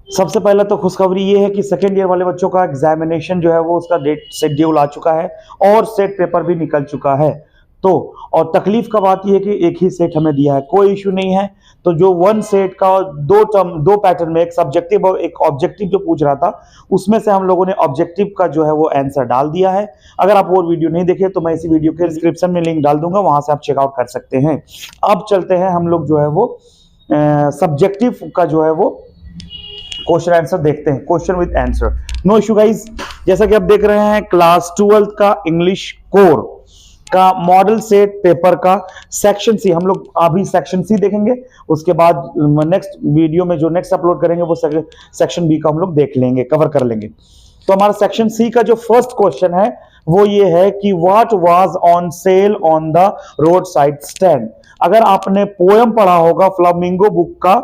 सबसे पहले तो खुशखबरी ये है कि सेकेंड ईयर वाले बच्चों का एग्जामिनेशन जो है वो उसका डेट शेड्यूल आ चुका है और सेट पेपर भी निकल चुका है। तो और तकलीफ का बात यह है कि एक ही सेट हमें दिया है, कोई इश्यू नहीं है। तो जो वन सेट का दो पैटर्न में, एक सब्जेक्टिव और एक ऑब्जेक्टिव जो पूछ रहा था, उसमें से हम लोगों ने ऑब्जेक्टिव का जो है वो आंसर डाल दिया है। अगर आप वो वीडियो नहीं देखे तो मैं इसी वीडियो के डिस्क्रिप्शन में लिंक डाल दूंगा, वहां से आप चेकआउट कर सकते हैं। अब चलते हैं हम लोग जो है वो सब्जेक्टिव का जो है वो क्वेश्चन आंसर देखते हैं, question with answer, no issue guys. जैसा कि आप देख रहे हैं क्लास 12 का इंग्लिश कोर का मॉडल सेट पेपर का सेक्शन सी, हम लोग अभी सेक्शन सी देखेंगे, उसके बाद नेक्स्ट वीडियो में जो नेक्स्ट अपलोड करेंगे वो सेक्शन बी का हम लोग देख लेंगे, कवर कर लेंगे। तो हमारा सेक्शन सी का जो फर्स्ट क्वेश्चन है वो ये है कि what was on sale on the road side stand. अगर आपने पोयम पढ़ा होगा फ्लामिंगो बुक का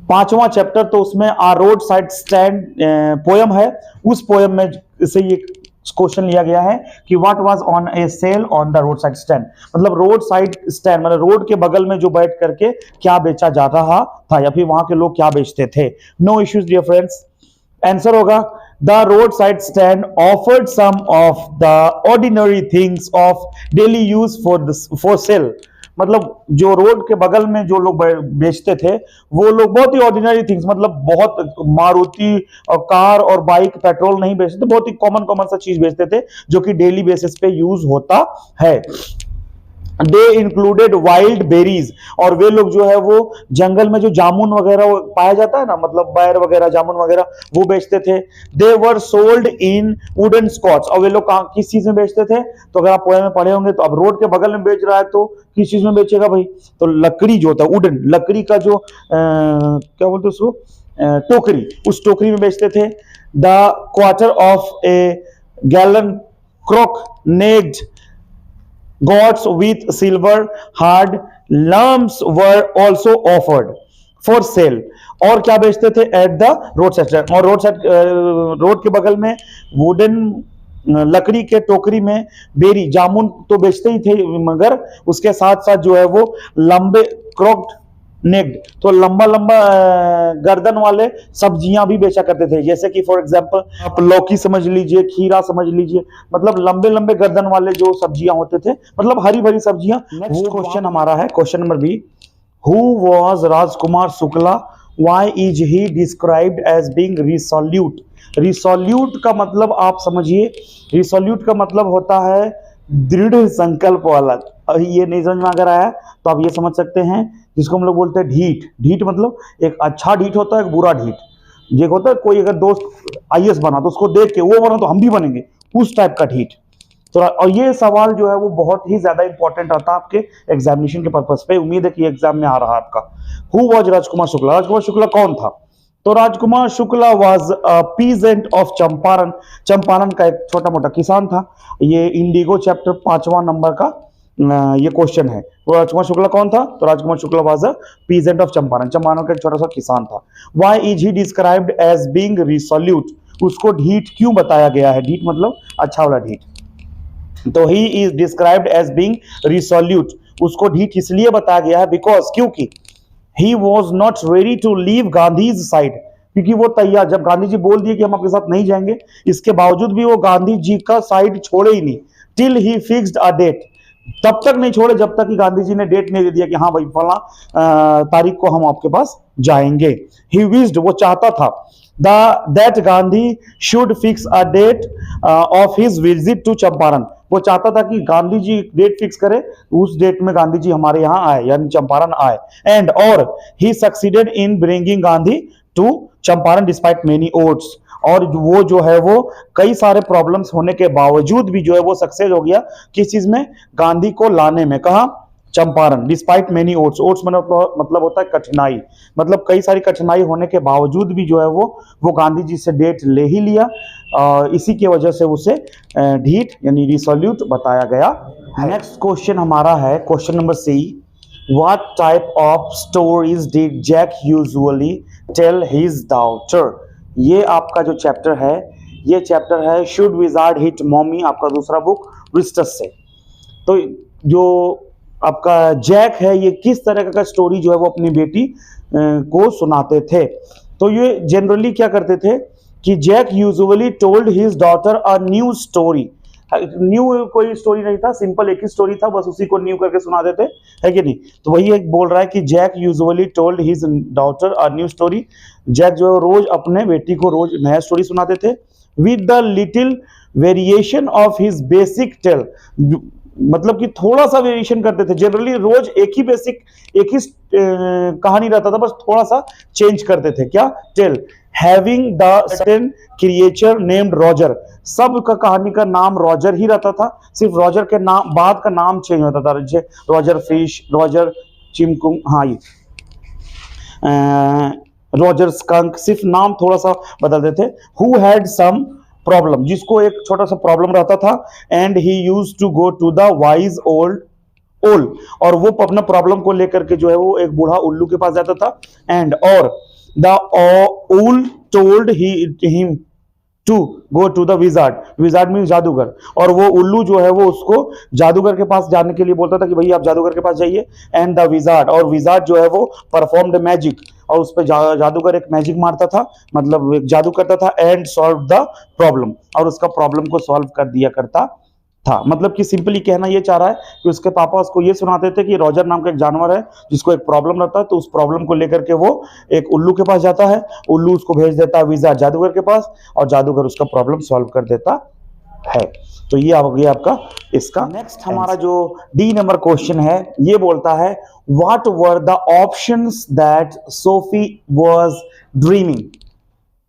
5वां चैप्टर, तो उसमें आ रोड साइड स्टैंड पोयम है, उस पोयम में से ये क्वेश्चन लिया गया है कि what was on a sale on the road side stand. मतलब रोड साइड स्टैंड मतलब रोड के बगल में जो बैठ करके क्या बेचा जा रहा था या फिर वहां के लोग क्या बेचते थे। No issues dear friends. Answer होगा the road side stand offered some of the ordinary things of daily use for sale. मतलब जो रोड के बगल में जो लोग बेचते थे वो लोग बहुत ही ऑर्डिनरी थिंग्स, मतलब बहुत मारुति और कार और बाइक पेट्रोल नहीं बेचते थे, बहुत ही कॉमन कॉमन सा चीज बेचते थे जो कि डेली बेसिस पे यूज होता है। दे इंक्लूडेड वाइल्ड बेरीज, और वे लोग जो है वो जंगल में जो जामुन वगैरह पाया जाता है ना, मतलब बैर वगैरह जामुन वगैरह वो बेचते थे। They were sold in wooden scots, और वे लोग किस चीज में बेचते थे, तो अगर आप पोएम में पढ़े होंगे तो अब रोड के बगल में बेच रहा है तो किस चीज में बेचेगा भाई, तो लकड़ी जो होता है वुडन, लकड़ी का जो क्या बोलते उसको टोकरी, उस टोकरी में बेचते थे। The quarter of a gallon crock naked gods with silver hard lumps were also offered for sale। और क्या बेचते थे एट द रोड साइड, और रोड के बगल में वुडन लकड़ी के टोकरी में बेरी जामुन तो बेचते ही थे, मगर उसके साथ साथ जो है वो लंबे क्रॉक्ड नेक्ड, तो लंबा लंबा गर्दन वाले सब्जियां भी बेचा करते थे, जैसे कि फॉर एग्जांपल आप लौकी समझ लीजिए, खीरा समझ लीजिए, मतलब लंबे लंबे गर्दन वाले जो सब्जियां होते थे, मतलब हरी भरी सब्जियां। नेक्स्ट क्वेश्चन हमारा है question number B, who was Rajkumar Shukla, why is he described as being resolute. Resolute का मतलब आप समझिए, रिसोल्यूट का मतलब होता है दृढ़ संकल्प वाला। ये नहीं समझ में अगर आया तो आप ये समझ सकते हैं, जिसको हम लोग बोलते हैं ढीठ। ढीठ मतलब एक अच्छा ढीठ होता है, एक बुरा ढीठ। ये होता है कोई अगर दोस्त आईएएस बना तो उसको देख के वो बना तो हम भी बनेंगे, उस टाइप का ढीठ। तो और ये सवाल जो है वो बहुत ही ज्यादा इंपॉर्टेंट रहता है आपके एग्जामिनेशन के पर्पज पे। उम्मीद है कि एग्जाम में आ रहा है आपका। हु वाज राजकुमार शुक्ला, राजकुमार शुक्ला कौन था, तो Rajkumar Shukla was a peasant of Champaran. Champaran का एक छोटा मोटा किसान था। ये इंडिगो चैप्टर 5वां नंबर का ये क्वेश्चन है। तो राजकुमार शुक्ला कौन था, तो Rajkumar Shukla was a peasant of Champaran, Champaran का एक छोटा सा किसान था। Why is he described as being resolute, उसको ढीठ क्यों बताया गया है, ढीठ मतलब अच्छा वाला ढीठ, तो he is described as being resolute, उसको ढीठ इसलिए बताया गया है बिकॉज क्योंकि he was not ready to leave Gandhi's side, क्योंकि वो तैयार, जब गांधी जी बोल दिए कि हम आपके साथ नहीं जाएंगे, इसके बावजूद भी वो गांधी जी का साइड छोड़े ही नहीं। Till he fixed a date, तब तक नहीं छोड़े जब तक कि गांधी जी ने डेट नहीं दे दिया कि हाँ भाई फला तारीख को हम आपके पास जाएंगे। ही विश्ड, वो चाहता था that Gandhi should fix a date of his visit to Champaran, वो चाहता था कि गांधी जी डेट फिक्स करे, उस डेट में गांधी जी हमारे यहाँ आए यानी चंपारण आए। एंड और he succeeded in bringing Gandhi to Champaran despite many odds, और वो जो है वो कई सारे प्रॉब्लम्स होने के बावजूद भी जो है वो सक्सेस हो गया किस चीज में, गांधी को लाने में। कहा, Champaran, despite many oats, oats मतलब होता है कठिनाई, मतलब कई सारी कठिनाई होने के बावजूद भी जो है वो गांधी जी से डेट ले ही लिया, इसी की वजह से उसे ढीठ यानी रिसोल्यूट बताया गया। नेक्स्ट क्वेश्चन हमारा है question number C, what type of stories did Jack usually tell his daughter. ये आपका जो चैप्टर है, ये चैप्टर है शुड विजार्ड हिट मॉमी, आपका दूसरा बुक रिस्टस से। तो जो आपका जैक है, ये किस तरह का स्टोरी जो है वो अपनी बेटी को सुनाते थे। तो ये जनरली क्या करते थे कि Jack usually told his daughter a new story. New कोई स्टोरी नहीं था, सिंपल एक ही स्टोरी था, बस उसी को न्यू करके सुना देते, है कि नहीं। तो वही एक बोल रहा है कि Jack usually told his daughter a new story. Jack जो है रोज अपने बेटी को रोज नया स्टोरी सुनाते थे with the little variation of his basic tale. मतलब कि थोड़ा सा वेरिएशन करते थे, जनरली रोज एक ही बेसिक, एक ही कहानी रहता था, बस थोड़ा सा चेंज करते थे। क्या? Tale. Having the certain creature named Roger. सब का कहानी का नाम रॉजर ही रहता था, सिर्फ रॉजर के नाम बाद का नाम चेंज होता था, जैसे रॉजर फिश, रॉजर चिमकुंग, हाँ ये रॉजर स्कंक, सिर्फ नाम थोड़ा सा बदलते थे। हु हैड सम प्रॉब्लम, जिसको एक छोटा सा प्रॉब्लम रहता था, and he used to go to the wise old owl, और वो अपना प्रॉब्लम को लेकर के जो है वो एक बूढ़ा उल्लू के पास जाता था। एंड और the owl told him to go to the wizard. Wizard mean जादूगर, और वो उल्लू जो है वो उसको जादूगर के पास जाने के लिए बोलता था कि भैया आप जादूगर के पास जाइए। एंड द विजार्ड, और विजार्ड जो है वो परफॉर्म्ड मैजिक, और उस पर जादूगर एक मैजिक मारता था, मतलब एक जादू करता था। एंड सॉल्व द प्रॉब्लम, और उसका प्रॉब्लम को सॉल्व कर दिया करता था। मतलब कि सिंपली कहना ये चाह रहा है कि उसके पापा उसको ये सुनाते थे कि रॉजर नाम का एक जानवर है जिसको एक प्रॉब्लम रहता है, तो उस प्रॉब्लम को लेकर के वो एक उल्लू के पास जाता है, उल्लू उसको भेज देता है विजार्ड जादूगर के पास, और जादूगर उसका प्रॉब्लम सॉल्व कर देता है। तो ये आ गया आपका इसका। नेक्स्ट हमारा जो डी नंबर क्वेश्चन है, ये बोलता है what were the options that Sophie was dreaming.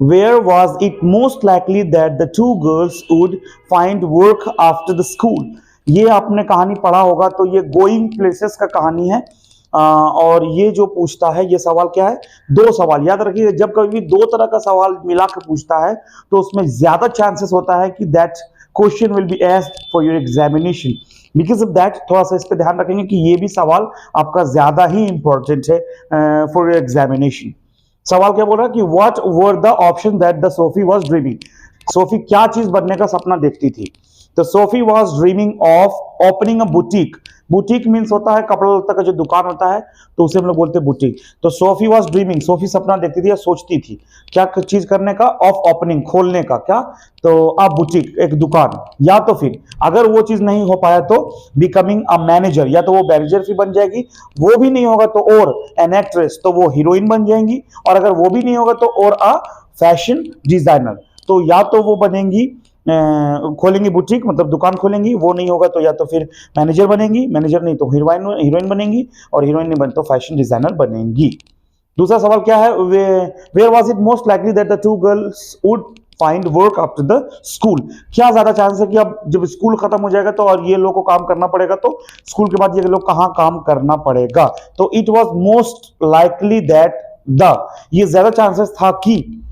Where was it most likely that the two girls would find work after the school? ये आपने कहानी पढ़ा होगा, तो ये गोइंग प्लेसेस का कहानी है। और ये जो पूछता है, ये सवाल क्या है? दो सवाल याद रखिए, जब कभी भी दो तरह का सवाल मिला के पूछता है तो उसमें ज्यादा चांसेस होता है कि that question will be asked for your examination. Because of that थोड़ा सा इस पे ध्यान रखेंगे कि ये भी सवाल आपका ज्यादा ही इंपॉर्टेंट है फॉर योर एग्जामिनेशन। सवाल क्या बोल रहा है कि what were the option that the Sophie was dreaming. Sophie क्या चीज बनने का सपना देखती थी? तो Sophie was dreaming of opening a boutique. Boutique means होता है कपड़ा लत्ता का जो दुकान होता है, तो उसे हम लोग बोलते हैं बुटीक। तो सोफी वाज ड्रीमिंग, सोफी सपना देखती थी या सोचती थी क्या चीज करने का? ऑफ ओपनिंग, खोलने का। क्या? तो अ बुटीक, एक दुकान। या तो फिर अगर वो चीज नहीं हो पाया तो बिकमिंग अ मैनेजर, या तो वो मैनेजर भी बन जाएगी, वो भी नहीं होगा तो और एन एक्ट्रेस, तो वो हीरोइन बन जाएंगी, और अगर वो भी नहीं होगा तो और अ फैशन डिजाइनर, तो या तो वो बनेंगी खोलेंगी बुटीक, मतलब दुकान खोलेंगी, वो नहीं होगा तो या तो फिर मैनेजर बनेंगी, मैनेजर नहीं तो हीरोइन बनेंगी, और हीरोइन नहीं बने तो फैशन डिजाइनर बनेंगी। दूसरा सवाल क्या है? Where was it most likely that the two girls would find work after the school. क्या ज्यादा चांस है कि अब जब स्कूल खत्म हो जाएगा तो और ये लोग को काम करना पड़ेगा, तो स्कूल के बाद ये लोग कहाँ काम करना पड़ेगा? तो it was most likely that the, ये ज्यादा चांसेस था कि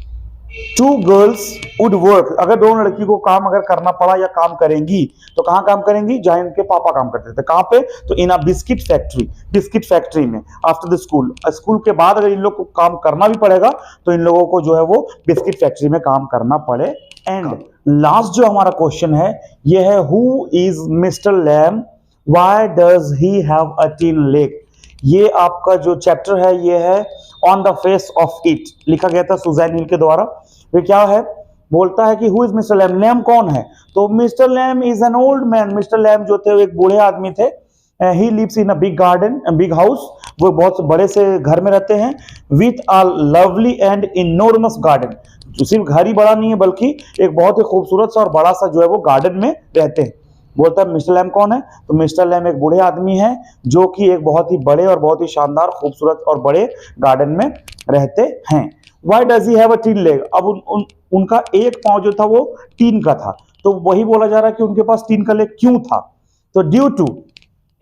टू गर्ल्स वुड वर्क, अगर दोनों लड़की को काम अगर करना पड़ा या काम करेंगी तो कहाँ काम करेंगी? जहां इनके पापा काम करते थे। कहाँ पे? तो in a biscuit factory, biscuit factory में। आफ्टर द स्कूल, स्कूल के बाद अगर इन लोग को काम करना भी पड़ेगा तो इन लोगों को जो है वो बिस्किट फैक्ट्री में काम करना पड़े। एंड लास्ट जो हमारा क्वेश्चन है ये है who is Mister Lamb, why does he have a tin leg. ये आपका जो चैप्टर है ये है on the face of it, लिखा गया था सुजैन हिल के द्वारा। ये क्या है? बोलता है कि who is Mister Lamb, Lamb कौन है? तो Mister Lamb is an old man. Mister Lamb जो थे एक बूढ़े आदमी थे। He lives in a big garden, big house, वो बहुत बड़े से घर में रहते हैं। With a lovely and enormous garden, सिर्फ घर ही बड़ा नहीं है बल्कि एक बहुत ही खूबसूरत सा और बड़ा सा जो है वो गार्डन में रहते हैं। बोलता है मिस्टर लैम कौन है? तो मिस्टर लैम एक बूढ़े आदमी है जो कि एक बहुत ही बड़े और बहुत ही शानदार, खूबसूरत और बड़े गार्डन में रहते हैं। Why does he have a tin leg? अब उनका एक पांव जो था वो टीन का था, तो वही बोला जा रहा है कि उनके पास टीन का लेग क्यों था? तो due to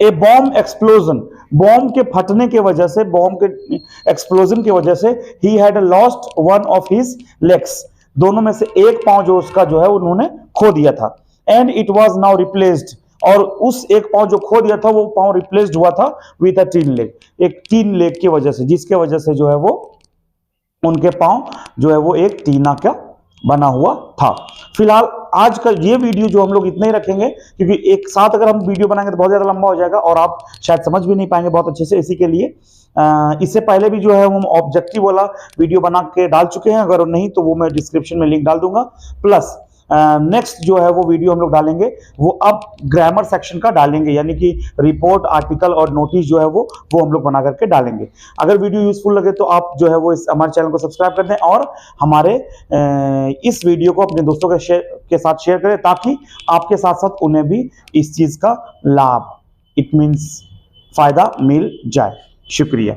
a bomb explosion, bomb के फटने के वजह से, बॉम्ब के एक्सप्लोजन की वजह से he had lost one of his legs, दोनों में से एक पांव जो उसका जो है उन्होंने खो दिया था। And it was now replaced, और उस एक पांव जो खो दिया था वो पांव रिप्लेस्ड हुआ था विद अ टीन लेग, एक टीन लेग की वजह से, जिसके वजह से जो है वो उनके पांव जो है वो एक टीना का बना हुआ था। फिलहाल आज का ये वीडियो जो हम लोग इतना ही रखेंगे, क्योंकि एक साथ अगर हम वीडियो बनाएंगे तो बहुत ज्यादा लंबा हो जाएगा और आप शायद समझ भी नहीं पाएंगे बहुत अच्छे से। इसी के लिए इससे पहले भी जो है हम ऑब्जेक्टिव वाला वीडियो बना के डाल चुके हैं, अगर नहीं तो वो मैं डिस्क्रिप्शन में लिंक डाल दूंगा। प्लस नेक्स्ट जो है वो वीडियो हम लोग डालेंगे वो अब ग्रामर सेक्शन का डालेंगे, यानी कि रिपोर्ट, आर्टिकल और नोटिस जो है वो हम लोग बना करके डालेंगे। अगर वीडियो यूजफुल लगे तो आप जो है वो इस हमारे चैनल को सब्सक्राइब कर दें और हमारे इस वीडियो को अपने दोस्तों के साथ शेयर करें, ताकि आपके साथ साथ उन्हें भी इस चीज का लाभ, इट मीन्स फायदा मिल जाए। शुक्रिया।